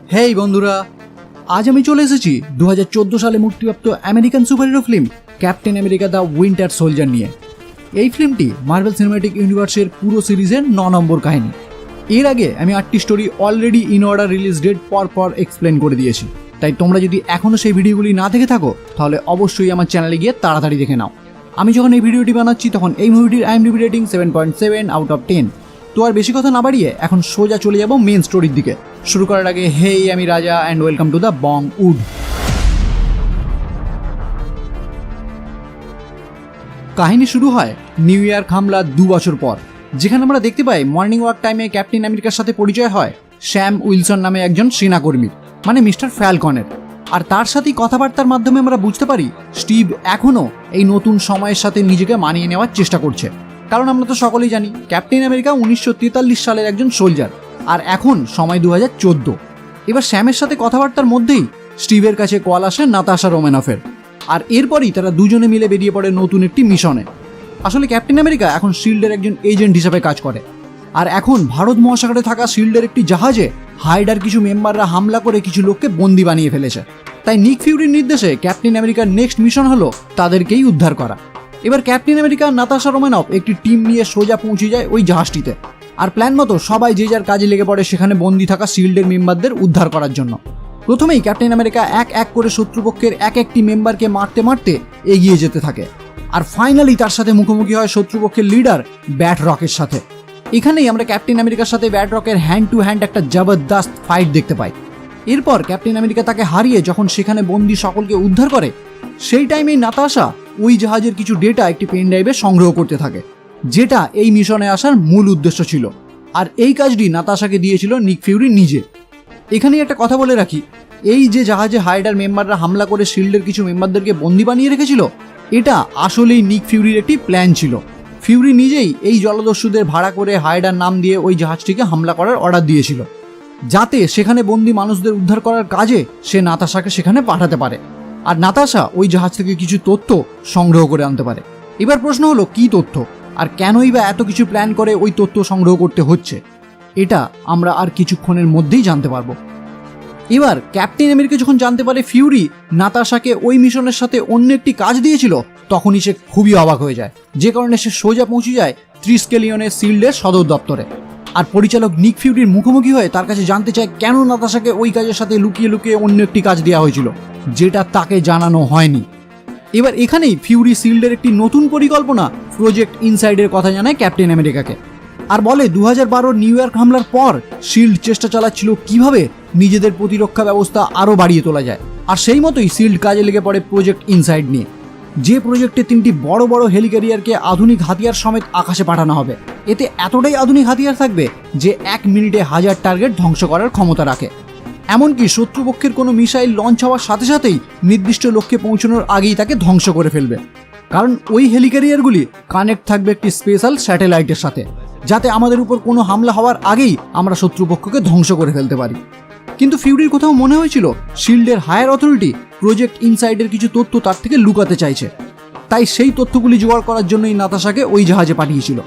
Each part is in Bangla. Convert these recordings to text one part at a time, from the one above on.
হেই বন্ধুরা, আজ আমি চলে এসেছি 2014 সালে মুক্তিপ্রাপ্ত American superhero film captain America the winter soldier নিয়ে। এই ফিল্মটি মার্ভেল সিনেম্যাটিক ইউনিভার্সের পুরো সিরিজের 9 নম্বর কাহিনী। এর আগে আমি 8টি story already in order release date পর এক্সপ্লেন করে দিয়েছি, তাই তোমরা যদি এখনও সেই ভিডিওগুলি না দেখে থাকো তাহলে অবশ্যই আমার চ্যানেলে গিয়ে তাড়াতাড়ি দেখে নাও। আমি যখন এই ভিডিওটি বানাচ্ছি তখন এই মুভিটির IMDb রেটিং 7.7 আউট অফ 10। তো আর বেশি কথা না বাড়িয়ে এখন সোজা চলে যাব মেন স্টোরির দিকে। শুরু করার আগে হেই, আমি Raja and welcome to the Bongwood. কাহিনী শুরু হয় নিউ ইয়র্ক হামলা 2 বছর পর, যেখানে আমরা দেখতে পাই মর্নিং ওয়াক টাইমে ক্যাপ্টেন আমেরিকার সাথে পরিচয় হয় স্যাম উইলসন নামে একজন সেনাকর্মীর, মানে মিস্টার ফ্যালকনের। আর তার সাথেই কথাবার্তার মাধ্যমে আমরা বুঝতে পারি স্টিভ এখনও এই নতুন সময়ের সাথে নিজেকে মানিয়ে নেওয়ার চেষ্টা করছে। কারণ আমরা তো সকলেই জানি ক্যাপ্টেন আমেরিকা 1943 সালের একজন সোলজার, আর এখন সময় 2014। এবার স্যামের সাথে কথাবার্তার মধ্যেই স্টিভের কাছে কল আসে নাতাশা রোমানফের, আর এরপরই তারা দুজনে মিলে বেরিয়ে পড়ে নতুন একটি মিশনে। আসলে ক্যাপ্টেন আমেরিকা এখন শিল্ডের একজন এজেন্ট হিসেবে কাজ করে, আর এখন ভারত মহাসাগরে থাকা শিল্ডের একটি জাহাজে হাইডার কিছু মেম্বাররা হামলা করে কিছু লোককে বন্দি বানিয়ে ফেলেছে। তাই নিক ফিউরির নির্দেশে ক্যাপ্টেন আমেরিকার নেক্সট মিশন হলো তাদেরকেই উদ্ধার করা। এবার ক্যাপ্টেন আমেরিকা নাতাশা রোমানফ একটি টিম নিয়ে সোজা পৌঁছে যায় ওই জাহাজটিতে, আর প্ল্যান মতো সবাই যে যার কাজে লেগে পড়ে সেখানে বন্দি থাকা শিল্ডের মেম্বারদের উদ্ধার করার জন্য। প্রথমেই ক্যাপ্টেন আমেরিকা এক করে শত্রুপক্ষের একটি মেম্বারকে মারতে এগিয়ে যেতে থাকে, আর ফাইনালি তার সাথে মুখোমুখি হয় শত্রুপক্ষের লিডার ব্যাট রকের সাথে। এখানেই আমরা ক্যাপ্টেন আমেরিকার সাথে ব্যাট রকের হ্যান্ড টু হ্যান্ড একটা জবরদস্ত ফাইট দেখতে পাই। এরপর ক্যাপ্টেন আমেরিকা তাকে হারিয়ে যখন সেখানে বন্দি সকলকে উদ্ধার করে, সেই টাইমেই নাতাশা ওই জাহাজের কিছু ডেটা একটি পেন ড্রাইভে সংগ্রহ করতে থাকে, যেটা এই মিশনে আসার মূল উদ্দেশ্য ছিল। আর এই কাজটি নাতাশাকে দিয়েছিল নিক ফিউরি নিজে। এখানেই একটা কথা বলে রাখি, এই যে জাহাজে হাইডার মেম্বাররা হামলা করে শিল্ডের কিছু মেম্বারদেরকে বন্দি বানিয়ে রেখেছিল, এটা আসলেই নিক ফিউরির একটি প্ল্যান ছিল। ফিউরি নিজেই এই জলদস্যুদের ভাড়া করে হাইডার নাম দিয়ে ওই জাহাজটিকে হামলা করার অর্ডার দিয়েছিল, যাতে সেখানে বন্দি মানুষদের উদ্ধার করার কাজে সে নাতাশাকে সেখানে পাঠাতে পারে, আর নাতাশা ওই জাহাজ থেকে কিছু তথ্য সংগ্রহ করে আনতে পারে। এবার প্রশ্ন হলো কি তথ্য, আর কেনই বা এত কিছু প্ল্যান করে ওই তথ্য সংগ্রহ করতে হচ্ছে, এটা আমরা আর কিছুক্ষণের মধ্যেই জানতে পারবো। এবার ক্যাপ্টেন আমেরিকা যখন জানতে পারে ফিউরি নাতাশাকে ওই মিশনের সাথে অন্য একটি কাজ দিয়েছিল, তখনই সে খুবই অবাক হয়ে যায়, যে কারণে সে সোজা পৌঁছে যায় ত্রিস্কেলিয়নের শিল্ডের সদর দপ্তরে। আর পরিচালক নিক ফিউরির মুখোমুখি হয়ে তার কাছে জানতে চায় কেন নাতাশাকে ওই কাজের সাথে লুকিয়ে অন্য একটি কাজ দেওয়া হয়েছিল, যেটা তাকে জানানো হয়নি। এবার এখানেই ফিউরি শিল্ডের একটি নতুন পরিকল্পনা প্রজেক্ট ইনসাইডের কথা জানায় ক্যাপ্টেন আমেরিকাকে, আর বলে 2012 নিউ ইয়র্ক হামলার পর শিল্ড চেষ্টা চালাচ্ছিল কিভাবে নিজেদের প্রতিরক্ষা ব্যবস্থা আরও বাড়িয়ে তোলা যায়। আর সেই মতোই শিল্ড কাজে লেগে পড়ে প্রজেক্ট ইনসাইড নিয়ে, যে প্রজেক্টে 3টি বড় হেলিক্যারিয়ারকে আধুনিক হাতিয়ার সমেত আকাশে পাঠানো হবে। এতে এতটাই আধুনিক হাতিয়ার থাকবে যে 1 মিনিটে 1000 টার্গেট ধ্বংস করার ক্ষমতা রাখে। এমনকি শত্রুপক্ষের কোনো মিসাইল লঞ্চ হওয়ার সাথে সাথেই নির্দিষ্ট লক্ষ্যে পৌঁছানোর আগেই তাকে ধ্বংস করে ফেলবে, কারণ ওই হেলিক্যারিয়ারগুলি কানেক্ট থাকবে একটি স্পেশাল স্যাটেলাইটের সাথে, যাতে আমাদের উপর কোনো হামলা হওয়ার আগেই আমরা শত্রুপক্ষকে ধ্বংস করে ফেলতে পারি। কিন্তু ফিউরির কোথাও মনে হয়েছিল শিল্ডের হায়ার অথরিটি প্রজেক্ট ইনসাইডের কিছু তথ্য তার থেকে লুকাতে চাইছে, তাই সেই তথ্যগুলি জোগাড় করার জন্যই নাতাশাকে ওই জাহাজে পাঠিয়েছিল।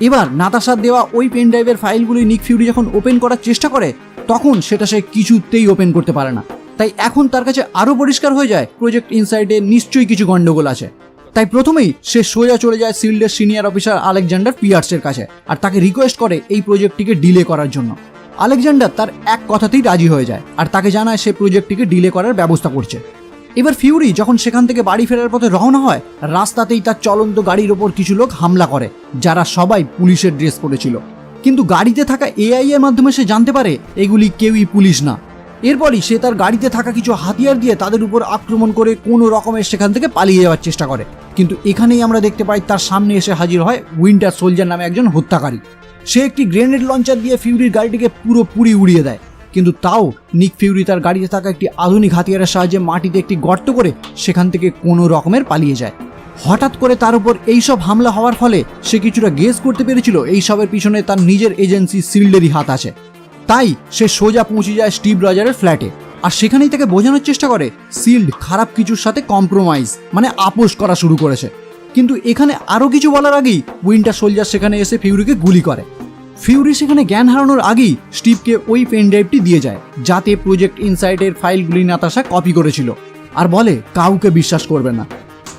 এবার নাতাশার দেওয়া ওই পেন ড্রাইভের ফাইলগুলি নিক ফিউরি যখন ওপেন করার চেষ্টা করে, তখন সেটা সে কিছুতেই ওপেন করতে পারে না। তাই এখন তার কাছে আরও পরিষ্কার হয়ে যায় প্রজেক্ট ইনসাইডে নিশ্চয়ই কিছু গন্ডগোল আছে। তাই প্রথমেই সে সোজা চলে যায় শিল্ডের সিনিয়র অফিসার আলেকজান্ডার পিয়ার্সের কাছে, আর তাকে রিকোয়েস্ট করে এই প্রজেক্টটিকে ডিলে করার জন্য। আলেকজান্ডার তার এক কথাতেই রাজি হয়ে যায়, আর তাকে জানায় সে প্রজেক্টটিকে ডিলে করার ব্যবস্থা করছে। এবার ফিউরি যখন সেখান থেকে বাড়ি ফেরার পথে রওনা হয়, রাস্তাতেই তার চলন্ত গাড়ির ওপর কিছু লোক হামলা করে, যারা সবাই পুলিশের ড্রেস পরেছিল। কিন্তু গাড়িতে থাকা AI এর মাধ্যমে সে জানতে পারে এগুলি কেউই পুলিশ না। এরপরই সে তার গাড়িতে থাকা কিছু হাতিয়ার দিয়ে তাদের উপর আক্রমণ করে কোনো রকমের সেখান থেকে পালিয়ে যাওয়ার চেষ্টা করে। কিন্তু এখানেই আমরা দেখতে পাই তার সামনে এসে হাজির হয় উইন্টার সোলজার নামে একজন হত্যাকারী। সে একটি গ্রেনেড লঞ্চার দিয়ে ফিউরির গাড়িটিকে পুরোপুরি উড়িয়ে দেয়, কিন্তু তাও নিক ফিউরি তার গাড়িতে থাকা একটি আধুনিক হাতিয়ারের সাহায্যে মাটিতে একটি গর্ত করে সেখান থেকে কোনো রকমের পালিয়ে যায়। হঠাৎ করে তার উপর এইসব হামলা হওয়ার ফলে সে কিছুটা গেস করতে পেরেছিল এইসবের পিছনে তার নিজের এজেন্সি শিল্ডেরই হাত আছে। তাই সে সোজা পৌঁছে যায় স্টিভ রজারের ফ্ল্যাটে, আর সেখানেই তাকে বোঝানোর চেষ্টা করে শিল্ড খারাপ কিছুর সাথে কম্প্রোমাইজ মানে আপোষ করা শুরু করেছে। কিন্তু এখানে আরও কিছু বলার আগেই উইন্টার সোলজার সেখানে এসে ফিউরিকে গুলি করে। ফিউরি সেখানে জ্ঞান হারানোর আগেই স্টিভকে ওই পেন ড্রাইভটি দিয়ে যায়, যাতে প্রজেক্ট ইনসাইটের ফাইলগুলি নাতাশা কপি করেছিল, আর বলে কাউকে বিশ্বাস করবে না।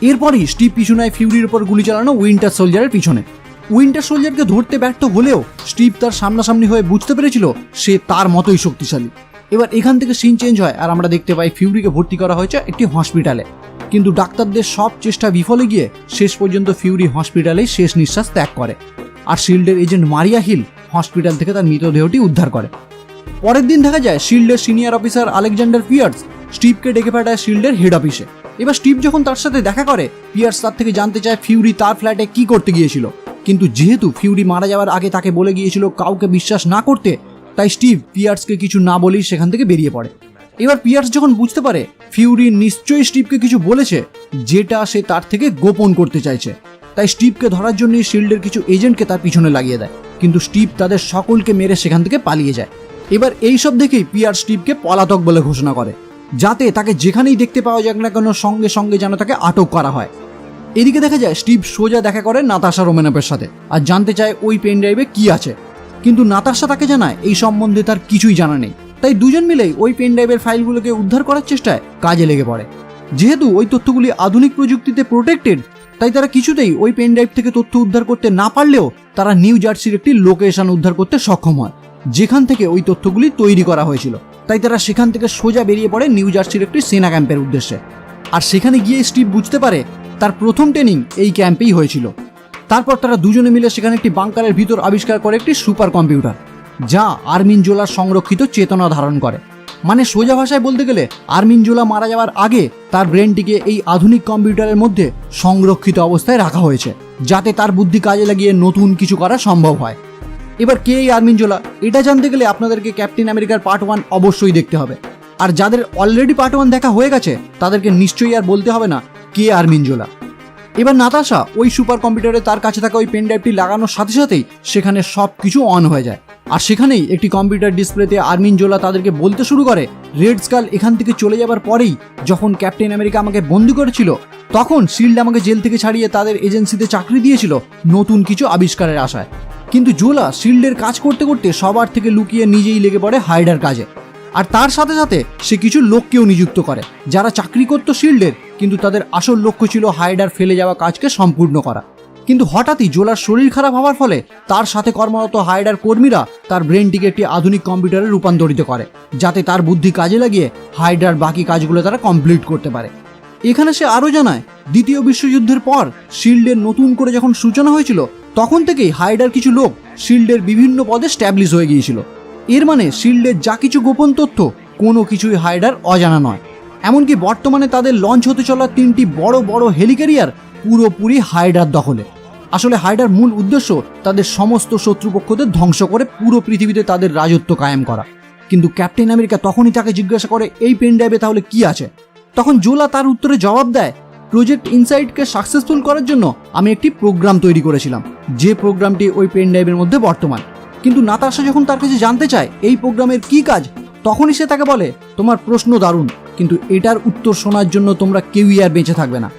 এরপরই স্টিভ পিছু নেয় ফিউরির ওপর গুলি চালানো উইন্টার সোলজারের পিছনে। উইন্টার সোলজারকে ধরতে ব্যর্থ হলেও স্টিভ তার সামনাসামনি হয়ে বুঝতে পেরেছিল সে তার মতোই শক্তিশালী। এবার এখান থেকে সিন চেঞ্জ হয় আর আমরা দেখতে পাই ফিউরিকে ভর্তি করা হয়েছে একটি হসপিটালে, কিন্তু ডাক্তারদের সব চেষ্টা বিফলে গিয়ে শেষ পর্যন্ত ফিউরি হসপিটালেই শেষ নিঃশ্বাস ত্যাগ করে, আর শিল্ডের এজেন্ট মারিয়া হিল হসপিটাল থেকে তার মৃতদেহটি উদ্ধার করে। পরের দিন দেখা যায় শিল্ডের সিনিয়র অফিসার আলেকজান্ডার পিয়ার্স স্টিভকে ডেকে পাঠায় শিল্ডের হেড অফিসে। এবার স্টিভ যখন তার সাথে দেখা করে, পিয়ার্স তার থেকে জানতে চায় ফিউরি তার ফ্ল্যাটে কি করতে গিয়েছিল, কিন্তু যেহেতু ফিউরি মারা যাওয়ার আগে তাকে বলে গিয়েছিল কাউকে বিশ্বাস না করতে, তাই স্টিভ পিয়ার্সকে কিছু না বলেই সেখান থেকে বেরিয়ে পড়ে। এবার পিয়ার্স যখন বুঝতে পারে ফিউরি নিশ্চয়ই স্টিভকে কিছু বলেছে যেটা সে তার থেকে গোপন করতে চাইছে, তাই স্টিভকে ধরার জন্য শিল্ডের কিছু এজেন্টকে তার পিছনে লাগিয়ে দেয়, কিন্তু স্টিভ তাদের সকলকে মেরে সেখান থেকে পালিয়ে যায়। এবার এইসব দেখেই পিয়ার্স স্টিভকে পলাতক বলে ঘোষণা করে, যাতে তাকে যেখানেই দেখতে পাওয়া যাক না কেন সঙ্গে সঙ্গে যেন তাকে আটক করা হয়। এদিকে দেখা যায় স্টিভ সোজা দেখা করে নাতাশা রোমানভের সাথে আর জানতে চায় ওই পেন ড্রাইভে কি আছে, কিন্তু নাতাশা তাকে জানায় এই সম্বন্ধে তার কিছুই জানা নেই। তাই দুজন মিলেই ওই পেন ড্রাইভের ফাইলগুলোকে উদ্ধার করার চেষ্টায় কাজে লেগে পড়ে। যেহেতু ওই তথ্যগুলি আধুনিক প্রযুক্তিতে প্রোটেক্টেড, তাই তারা কিছুতেই ওই পেন ড্রাইভ থেকে তথ্য উদ্ধার করতে না পারলেও তারা নিউ জার্সির একটি লোকেশন উদ্ধার করতে সক্ষম হয়, যেখান থেকে ওই তথ্যগুলি তৈরি করা হয়েছিল। তাই তারা সেখান থেকে সোজা বেরিয়ে পড়ে নিউ জার্সির একটি সেনা ক্যাম্পের উদ্দেশ্যে। আর সেখানে গিয়ে স্টিভ বুঝতে পারে তার প্রথম ট্রেনিং এই ক্যাম্পেই হয়েছিল। তারপর তারা দুজনে মিলে সেখানে একটি বাংকারের ভিতর আবিষ্কার করে একটি সুপার কম্পিউটার, যা আর্মিন জোলার সংরক্ষিত চেতনা ধারণ করে। মানে সোজা ভাষায় বলতে গেলে আর্মিন জোলা মারা যাওয়ার আগে তার ব্রেনটিকে এই আধুনিক কম্পিউটারের মধ্যে সংরক্ষিত অবস্থায় রাখা হয়েছে, যাতে তার বুদ্ধি কাজে লাগিয়ে নতুন কিছু করা সম্ভব হয়। এবার কে এই আর্মিন জোলা, এটা জানতে গেলে আপনাদেরকে ক্যাপ্টেন আমেরিকার পার্ট 1 অবশ্যই দেখতে হবে। আর যাদের অলরেডি পার্ট 1 দেখা হয়ে গেছে তাদেরকে নিশ্চয়ই আর বলতে হবে না কে আর্মিন জোলা। এবার নাতাশা ওই সুপার কম্পিউটারে তার কাছে থাকা ওই পেন ড্রাইভটি লাগানোর সাথে সাথেই সেখানে সব কিছু অন হয়ে যায়, আর সেখানেই একটি কম্পিউটার ডিসপ্লেতে আর্মিন জোলা তাদেরকে বলতে শুরু করে রেড স্কাল এখান থেকে চলে যাবার পরেই যখন ক্যাপ্টেন আমেরিকা আমাকে বন্দি করেছিল, তখন শিল্ড আমাকে জেল থেকে ছাড়িয়ে তাদের এজেন্সিতে চাকরি দিয়েছিল নতুন কিছু আবিষ্কারের আশায়। কিন্তু জোলা শিল্ডের কাজ করতে করতে সবার থেকে লুকিয়ে নিজেই লেগে পড়ে হাইডার কাজে, আর তার সাথে সাথে সে কিছু লোককেও নিযুক্ত করে যারা চাকরি করত শিল্ডের, কিন্তু তাদের আসল লক্ষ্য ছিল হাইডার ফেলে যাওয়া কাজকে সম্পূর্ণ করা। কিন্তু হঠাৎই জোলার শরীর খারাপ হওয়ার ফলে তার সাথে কর্মরত হাইডার কর্মীরা তার ব্রেনটিকে একটি আধুনিক কম্পিউটারে রূপান্তরিত করে, যাতে তার বুদ্ধি কাজে লাগিয়ে হাইডার বাকি কাজগুলো তারা কমপ্লিট করতে পারে। এখানে সে আরও জানায় দ্বিতীয় বিশ্বযুদ্ধের পর শিল্ডের নতুন করে যখন সূচনা হয়েছিল তখন থেকেই হাইডার কিছু লোক শিল্ডের বিভিন্ন পদে স্ট্যাবলিশ হয়ে গিয়েছিল। এর মানে শিল্ডের যা কিছু গোপন তথ্য কোনো কিছুই হাইডার অজানা নয়। এমনকি বর্তমানে তাদের লঞ্চ হতে চলা 3টি বড় বড় হেলিক্যারিয়ার পুরোপুরি হাইডার দখলে। আসলে হাইডার মূল উদ্দেশ্য তাদের সমস্ত শত্রুপক্ষদের ধ্বংস করে পুরো পৃথিবীতে তাদের রাজত্ব কায়েম করা। কিন্তু ক্যাপ্টেন আমেরিকা তখনই তাকে জিজ্ঞাসা করে এই পেন ড্রাইভে তাহলে কি আছে। তখন জোলা তার উত্তরে জবাব দেয়, প্রজেক্ট ইনসাইটকে সাকসেসফুল করার জন্য আমি একটি প্রোগ্রাম তৈরি করেছিলাম, যে প্রোগ্রামটি ওই পেন ড্রাইভের মধ্যে বর্তমান। কিন্তু নাতাশা যখন তার কাছে জানতে চায় এই প্রোগ্রামের কি কাজ, তখনই সে তাকে বলে তোমার প্রশ্ন দারুণ, কিন্তু এটার উত্তর শোনার জন্য তোমরা কেউই আর বেঁচে থাকবে না।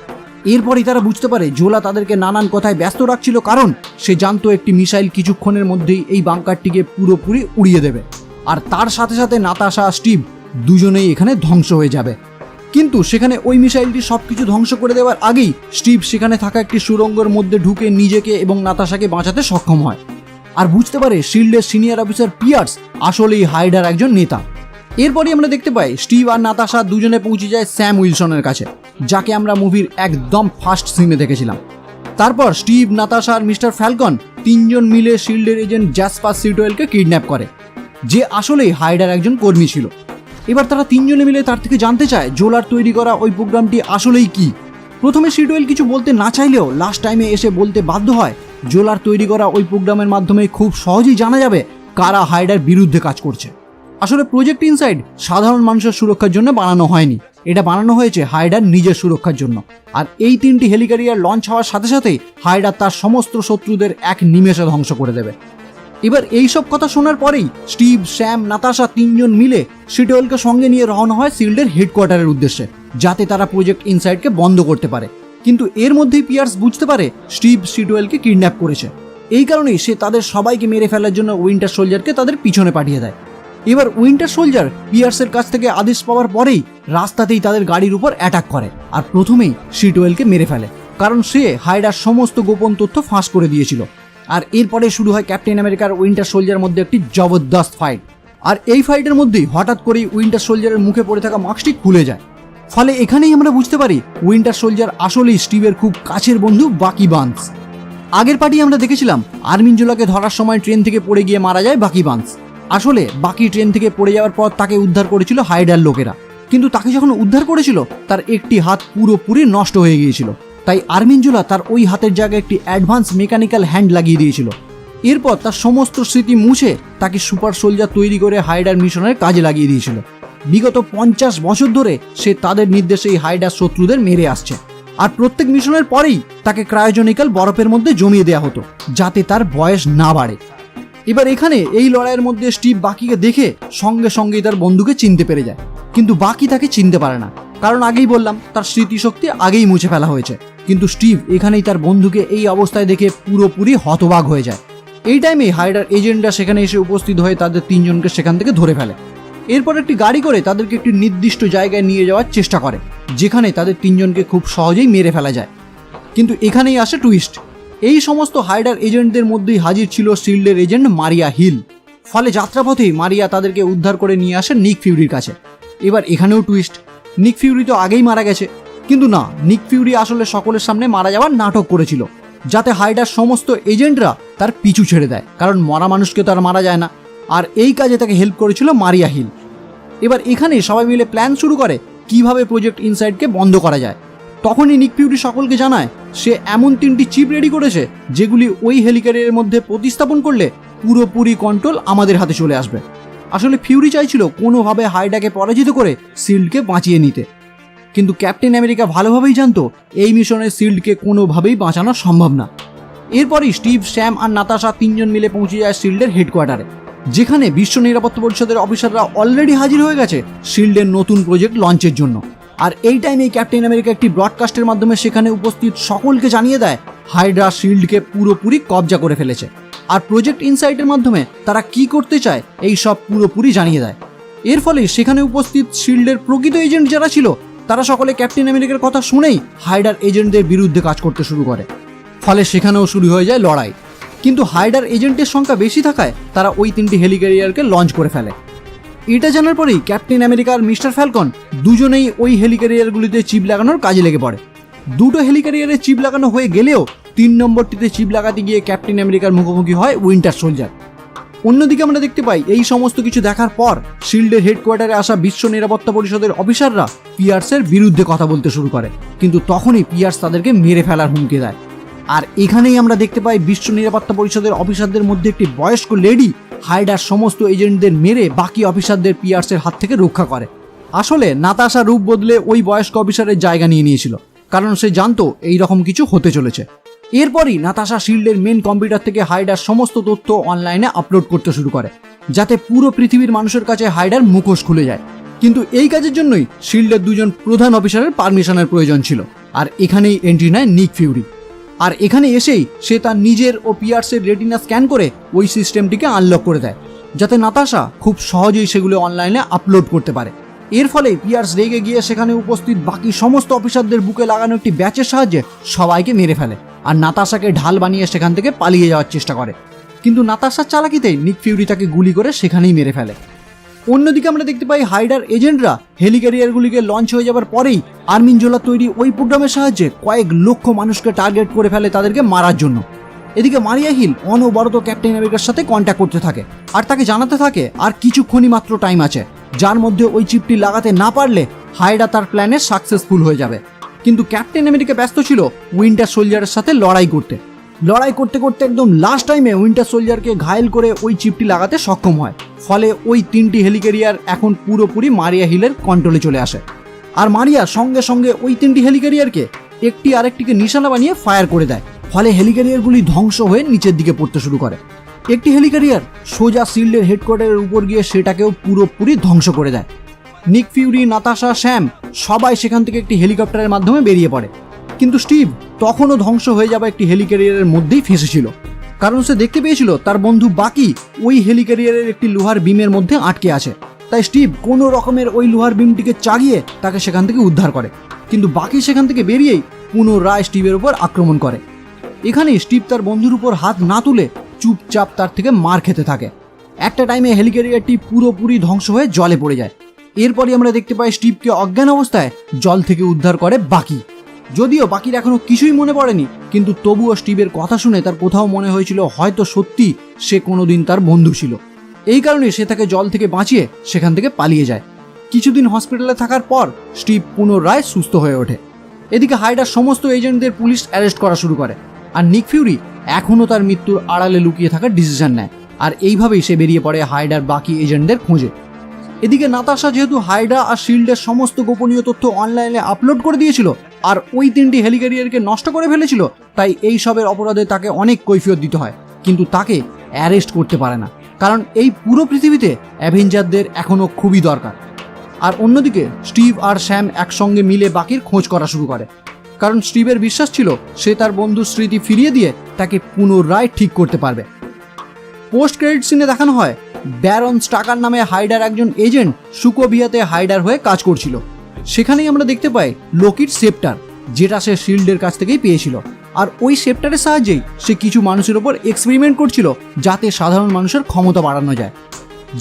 এরপরই তারা বুঝতে পারে জোলা তাদেরকে নানান কথায় ব্যস্ত রাখছিল, কারণ সে জানতো একটি মিসাইল কিছুক্ষণের মধ্যেই এই বাংকারটিকে পুরোপুরি উড়িয়ে দেবে, আর তার সাথে সাথে নাতাশা স্টিভ দুজনেই এখানে ধ্বংস হয়ে যাবে। কিন্তু সেখানে ওই মিসাইলটি সবকিছু ধ্বংস করে দেওয়ার আগেই স্টিভ সেখানে থাকা একটি সুড়ঙ্গের মধ্যে ঢুকে নিজেকে এবং নাতাশাকে বাঁচাতে সক্ষম হয়, আর বুঝতে পারে শিল্ডের সিনিয়র অফিসার পিয়ার্স আসলেই হাইডার একজন নেতা। এরপরই আমরা দেখতে পাই স্টিভ আর নাতাশা দুজনে পৌঁছে যায় স্যাম উইলসনের কাছে, যাকে আমরা মুভির একদম ফার্স্ট সিনে দেখেছিলাম। তারপর স্টিভ, নাতাশা আর মিস্টার ফ্যালকন তিনজন মিলে শিল্ডের এজেন্ট জ্যাসপার সিটওয়েলকে কিডন্যাপ করে, যে আসলেই হাইডার একজন কর্মী ছিল। এবার তারা তিনজনে মিলে তার থেকে জানতে চায় জোলার তৈরি করা ওই প্রোগ্রামটি আসলেই কি। প্রথমে সিটওয়েল কিছু বলতে না চাইলেও লাস্ট টাইমে এসে বলতে বাধ্য হয় জোলার তৈরি করা ওই প্রোগ্রামের মাধ্যমে খুব সহজেই জানা যাবে কারা হাইডার বিরুদ্ধে কাজ করছে। আসলে প্রজেক্ট ইনসাইড সাধারণ মানুষের সুরক্ষার জন্য বানানো হয়নি, এটা বানানো হয়েছে হাইডার নিজের সুরক্ষার জন্য। আর এই 3টি হেলিক্যারিয়ার লঞ্চ হওয়ার সাথে সাথেই হাইডার তার সমস্ত শত্রুদের এক নিমেষে ধ্বংস করে দেবে। এবার এইসব কথা শোনার পরেই স্টিভ, স্যাম, নাতাশা তিনজন মিলে সিটওয়েলকে সঙ্গে নিয়ে রওনা হয় শিল্ডের হেডকোয়ার্টারের উদ্দেশ্যে, যাতে তারা প্রজেক্ট ইনসাইডকে বন্ধ করতে পারে। কিন্তু এর মধ্যেই পিয়ার্স বুঝতে পারে স্টিভ সিটওয়েলকে কিডন্যাপ করেছে। এই কারণেই সে তাদের সবাইকে মেরে ফেলার জন্য উইন্টার সোলজারকে তাদের পিছনে পাঠিয়ে দেয়। এবার উইন্টার সোলজার পিয়ার্সের কাছ থেকে আদেশ পাওয়ার পরেই রাস্তাতেই তাদের গাড়ির উপর অ্যাটাক করে আর প্রথমেই সিটওয়েলকে মেরে ফেলে, কারণ সে হাইডার সমস্ত গোপন তথ্য ফাঁস করে দিয়েছিল। আর এরপরে শুরু হয় ক্যাপ্টেন আমেরিকার উইন্টার সোলজার মধ্যে একটি জবরদস্ত ফাইট। আর এই ফাইটের মধ্যেই হঠাৎ করেই উইন্টার সোলজারের মুখে পড়ে থাকা মাস্কটি খুলে যায়। ফলে এখানেই আমরা বুঝতে পারি উইন্টার সোলজার আসলেই স্টিভের খুব কাছের বন্ধু বাকি বান্স। আগের পার্টি আমরা দেখেছিলাম আর্মিনজোলাকে ধরার সময় ট্রেন থেকে পড়ে গিয়ে মারা যায় বাকি বান্স। আসলে বাকি ট্রেন থেকে পড়ে যাওয়ার পর তাকে উদ্ধার করেছিল হাইডার লোকেরা, কিন্তু তাকে যখন উদ্ধার করেছিল তার একটি হাত পুরোপুরি নষ্ট হয়ে গিয়েছিল। তাই আর্মিনজোলা তার ওই হাতের জায়গায় একটি অ্যাডভান্স মেকানিক্যাল হ্যান্ড লাগিয়ে দিয়েছিল। এরপর তার সমস্ত স্মৃতি মুছে তাকে সুপার সোলজার তৈরি করে হাইডার মিশনের কাজে লাগিয়ে দিয়েছিল। বিগত 50 বছর ধরে সে তাদের নির্দেশে এই হাইডার শত্রুদের মেরে আসছে। আর প্রত্যেক মিশনের পরেই তাকে ক্রায়োজেনিক্যাল বরফের মধ্যে জমিয়ে দেওয়া হতো যাতে তার বয়স না বাড়ে। এবার এখানে এই লড়াইয়ের মধ্যে স্টিভ বাকিকে দেখে সঙ্গে সঙ্গেই তার বন্ধুকে চিনতে পেরে যায়, কিন্তু বাকি তাকে চিনতে পারে না, কারণ আগেই বললাম তার স্মৃতিশক্তি আগেই মুছে ফেলা হয়েছে। কিন্তু স্টিভ এখানেই তার বন্ধুকে এই অবস্থায় দেখে পুরোপুরি হতবাক হয়ে যায়। এই টাইমে হাইডার এজেন্টরা সেখানে এসে উপস্থিত হয়ে তাদের 3 জনকে সেখান থেকে ধরে ফেলে। এরপর একটি গাড়ি করে তাদেরকে একটি নির্দিষ্ট জায়গায় নিয়ে যাওয়ার চেষ্টা করে, যেখানে তাদের 3 জনকে খুব সহজেই মেরে ফেলা যায়। কিন্তু এখানেই আসে টুইস্ট। এই সমস্ত হাইডার এজেন্টদের মধ্যেই হাজির ছিল শিল্ডের এজেন্ট মারিয়া হিল। ফলে যাত্রাপথেই মারিয়া তাদেরকে উদ্ধার করে নিয়ে আসে নিক ফিউরির কাছে। এবার এখানেও টুইস্ট, নিক ফিউরি তো আগেই মারা গেছে, কিন্তু না, নিক ফিউরি আসলে সকলের সামনে মারা যাওয়ার নাটক করেছিল, যাতে হাইডার সমস্ত এজেন্টরা তার পিছু ছেড়ে দেয়, কারণ মরা মানুষকে তো আর মারা যায় না। আর এই কাজে তাকে হেল্প করেছিল মারিয়া হিল। এবার এখানে সবাই মিলে প্ল্যান শুরু করে কিভাবে প্রজেক্ট ইনসাইডকে বন্ধ করা যায়। তখনই নিক ফিউরি সকলকে জানায় সে এমন 3টি চিপ রেডি করেছে যেগুলি ওই হেলিক্যারিয়ারের মধ্যে প্রতিস্থাপন করলে পুরোপুরি কন্ট্রোল আমাদের হাতে চলে আসবে। আসলে ফিউরি চাইছিল কোনোভাবে হাইডাকে পরাজিত করে শিল্ডকে বাঁচিয়ে নিতে, কিন্তু ক্যাপ্টেন আমেরিকা ভালোভাবেই জানতো এই মিশনে শিল্ডকে কোনোভাবেই বাঁচানো সম্ভব না। এরপরই স্টিভ, স্যাম আর নাতাশা 3 জন মিলে পৌঁছে যায় শিল্ডের হেডকোয়ার্টারে, যেখানে বিশ্ব নিরাপত্তা পরিষদের অফিসাররা অলরেডি হাজির হয়ে গেছে শিল্ডের নতুন প্রজেক্ট লঞ্চের জন্য। আর এই টাইমে ক্যাপ্টেন আমেরিকা একটি ব্রডকাস্টের মাধ্যমে সেখানে উপস্থিত সকলকে জানিয়ে দেয় হাইড্রা শিল্ডকে পুরোপুরি কবজা করে ফেলেছে, আর প্রজেক্ট ইনসাইটের মাধ্যমে তারা কি করতে চায় এই সব পুরোপুরি জানিয়ে দেয়। এর ফলে সেখানে উপস্থিত শিল্ডের প্রকৃত এজেন্ট যারা ছিল তারা সকলে ক্যাপ্টেন আমেরিকার কথা শুনেই হাইডার এজেন্টদের বিরুদ্ধে কাজ করতে শুরু করে। ফলে সেখানেও শুরু হয়ে যায় লড়াই, কিন্তু হাইডার এজেন্টের সংখ্যা বেশি থাকায় তারা ওই 3টি হেলিক্যারিয়ারকে লঞ্চ করে ফেলে। এটা জানার পরেই ক্যাপ্টেন আমেরিকা আর মিস্টার ফ্যালকন দুজনেই ওই হেলিক্যারিয়ারগুলিতে চিপ লাগানোর কাজে লেগে পড়ে। 2টো হেলিক্যারিয়ারে চিপ লাগানো হয়ে গেলেও 3 নম্বরটিতে চিপ লাগাতে গিয়ে ক্যাপ্টেন আমেরিকার মুখোমুখি হয় উইন্টার সোলজার। অন্যদিকে আমরা দেখতে পাই এই সমস্ত কিছু দেখার পর শিল্ডের হেডকোয়ার্টারে আসা বিশ্ব নিরাপত্তা পরিষদের অফিসাররা পিয়ার্সের বিরুদ্ধে কথা বলতে শুরু করে, কিন্তু তখনই পিয়ার্স তাদেরকে মেরে ফেলার হুমকি দেয়। আর এখানেই আমরা দেখতে পাই বিশ্ব নিরাপত্তা পরিষদের অফিসারদের মধ্যে একটি বয়স্ক লেডি হাইডার সমস্ত এজেন্টদের মেরে বাকি অফিসারদের পিয়ার্সের হাত থেকে রক্ষা করে। আসলে নাতাশা রূপ বদলে ওই বয়স্ক অফিসারের জায়গা নিয়ে নিয়েছিল, কারণ সে জানতো এই রকম কিছু হতে চলেছে। এরপরই নাতাশা শিল্ডের মেন কম্পিউটার থেকে হাইডার সমস্ত তথ্য অনলাইনে আপলোড করতে শুরু করে, যাতে পুরো পৃথিবীর মানুষের কাছে হাইডার মুখোশ খুলে যায়। কিন্তু এই কাজের জন্যই শিল্ডের 2 জন প্রধান অফিসারের পারমিশনের প্রয়োজন ছিল, আর এখানেই এন্ট্রি নেয় নিক ফিউরি। আর এখানে এসেই সে তার নিজের ও পিয়ার্সের রেটিনা স্ক্যান করে ওই সিস্টেমটিকে আনলক করে দেয়, যাতে নাতাশা খুব সহজেই সেগুলো অনলাইনে আপলোড করতে পারে। এর ফলে পিয়ার্স রেগে গিয়ে সেখানে উপস্থিত বাকি সমস্ত অফিসারদের বুকে লাগানো একটি ব্যাচের সাহায্যে সবাইকে মেরে ফেলে, আর নাতাশাকে ঢাল বানিয়ে সেখান থেকে পালিয়ে যাওয়ার চেষ্টা করে। কিন্তু নাতাশার চালাকিতেই নিক ফিউরি তাকে গুলি করে সেখানেই মেরে ফেলে। অন্যদিকে আমরা দেখতে পাই হাইডার এজেন্টরা হেলিক্যারিয়ারগুলিকে লঞ্চ হয়ে যাবার পরেই আর্মিনজোলা তৈরি ওই প্রোগ্রামের সাহায্যে কয়েক লক্ষ মানুষকে টার্গেট করে ফেলে তাদেরকে মারার জন্য। এদিকে মারিয়া হিল অনবরত ক্যাপ্টেন আমেরিকার সাথে কন্ট্যাক্ট করতে থাকে, আর তাকে জানাতে থাকে আর কিছুক্ষণই মাত্র টাইম আছে, যার মধ্যে ওই চিপটি লাগাতে না পারলে হাইডা তার প্ল্যানে সাকসেসফুল হয়ে যাবে। কিন্তু ক্যাপ্টেন আমেরিকা ব্যস্ত ছিল উইন্টার সোলজারের সাথে লড়াই করতে করতে একদম লাস্ট টাইমে উইন্টার সোলজারকে ঘায়েল করে ওই চিপটি লাগাতে সক্ষম হয়। ফলে ওই 3টি হেলিক্যারিয়ার এখন পুরোপুরি মারিয়া হিলের কন্ট্রোলে চলে আসে, আর মারিয়া সঙ্গে সঙ্গে ওই 3টি হেলিক্যারিয়ারকে একটি আরেকটিকে নিশানা বানিয়ে ফায়ার করে দেয়। ফলে হেলিক্যারিয়ারগুলি ধ্বংস হয়ে নিচের দিকে পড়তে শুরু করে। একটি হেলিক্যারিয়ার সোজা শিল্ডের হেডকোয়ার্টারের উপর গিয়ে সেটাকেও পুরোপুরি ধ্বংস করে দেয়। নিক ফিউরি, নাতাশা, স্যাম সবাই সেখান থেকে একটি হেলিকপ্টারের মাধ্যমে বেরিয়ে পড়ে, কিন্তু স্টিভ তখনও ধ্বংস হয়ে যাওয়া একটি হেলিক্যারিয়ারের মধ্যেই ফেঁসেছিল, কারণ সে দেখতে পেয়েছিল তার বন্ধু বাকি ওই হেলিক্যারিয়ারের একটি লোহার বিমের মধ্যে আটকে আছে। তাই স্টিভ কোনো রকমের ওই লোহার বিমটিকে চাগিয়ে তাকে সেখান থেকে উদ্ধার করে, কিন্তু বাকি সেখান থেকে বেরিয়েই পুনরায় স্টিভের উপর আক্রমণ করে। এখানেই স্টিভ তার বন্ধুর উপর হাত না তুলে চুপচাপ তার থেকে মার খেতে থাকে। একটা টাইমে হেলিক্যারিয়ারটি পুরোপুরি ধ্বংস হয়ে জলে পড়ে যায়। এরপরই আমরা দেখতে পাই স্টিভকে অজ্ঞান অবস্থায় জল থেকে উদ্ধার করে বাকি। যদিও বাকির এখনো কিছুই মনে পড়েনি, কিন্তু তবুও স্টিভের কথা শুনে তার কোথাও মনে হয়েছিল হয়তো সত্যি সে কোনোদিন তার বন্ধু ছিল। এই কারণে সে তাকে জল থেকে বাঁচিয়ে সেখান থেকে পালিয়ে যায়। কিছুদিন হসপিটালে থাকার পর স্টিভ পুনরায় সুস্থ হয়ে ওঠে। এদিকে হাইডার সমস্ত এজেন্টদের পুলিশ অ্যারেস্ট করা শুরু করে, আর নিক ফিউরি এখনও তার মৃত্যুর আড়ালে লুকিয়ে থাকার ডিসিশন নেয়। আর এইভাবেই সে বেরিয়ে পড়ে হাইডার বাকি এজেন্টদের খোঁজে। এদিকে নাতাশা যেহেতু হাইড্রা আর শিল্ডের সমস্ত গোপনীয় তথ্য অনলাইনে আপলোড করে দিয়েছিল আর ওই 3টি হেলিক্যারিয়ারকে নষ্ট করে ফেলেছিল, তাই এই সবের অপরাধে তাকে অনেক কৈফিয়ত দিতে হয়, কিন্তু তাকে অ্যারেস্ট করতে পারে না, কারণ এই পুরো পৃথিবীতে অ্যাভেঞ্জারদের এখনও খুবই দরকার। আর অন্যদিকে স্টিভ আর স্যাম একসঙ্গে মিলে বাকির খোঁজ করা শুরু করে, কারণ স্টিভের বিশ্বাস ছিল সে তার বন্ধুর স্মৃতি ফিরিয়ে দিয়ে তাকে পুনরায় ঠিক করতে পারবে। পোস্ট ক্রেডিট সিনে দেখানো হয় ব্যারন স্টাকার নামে হাইডার একজন এজেন্ট সুকোভিয়াতে হাইডার হয়ে কাজ করছিল। সেখানেই আমরা দেখতে পাই লোকির সেপ্টার, যেটা সে শিল্ডের কাছ থেকেই পেয়েছিল। আর ওই সেপ্টারের সাহায্যেই সে কিছু মানুষের ওপর এক্সপেরিমেন্ট করছিল যাতে সাধারণ মানুষের ক্ষমতা বাড়ানো যায়,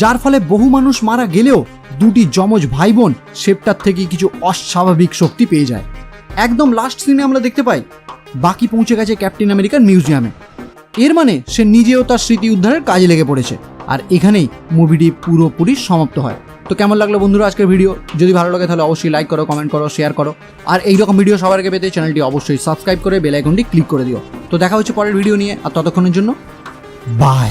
যার ফলে বহু মানুষ মারা গেলেও 2টি যমজ ভাই বোন সেপ্টার থেকে কিছু অস্বাভাবিক শক্তি পেয়ে যায়। একদম লাস্ট সিনে আমরা দেখতে পাই বাকি পৌঁছে গেছে ক্যাপ্টেন আমেরিকার মিউজিয়ামে। এর মানে সে নিজেও তার স্মৃতি উদ্ধারের কাজে লেগে পড়েছে। আর এখানেই মুভিটি পুরোপুরি সমাপ্ত হয়। তো কেমন লাগলো বন্ধুরা আজকের ভিডিও? যদি ভালো লাগে তাহলে অবশ্যই লাইক করো, কমেন্ট করো, শেয়ার করো। আর এইরকম ভিডিও সবার আগে পেতে চ্যানেলটি অবশ্যই সাবস্ক্রাইব করে বেল আইকনটি ক্লিক করে দিও। তো দেখা হচ্ছে পরের ভিডিও নিয়ে, আর ততক্ষণের জন্য বাই।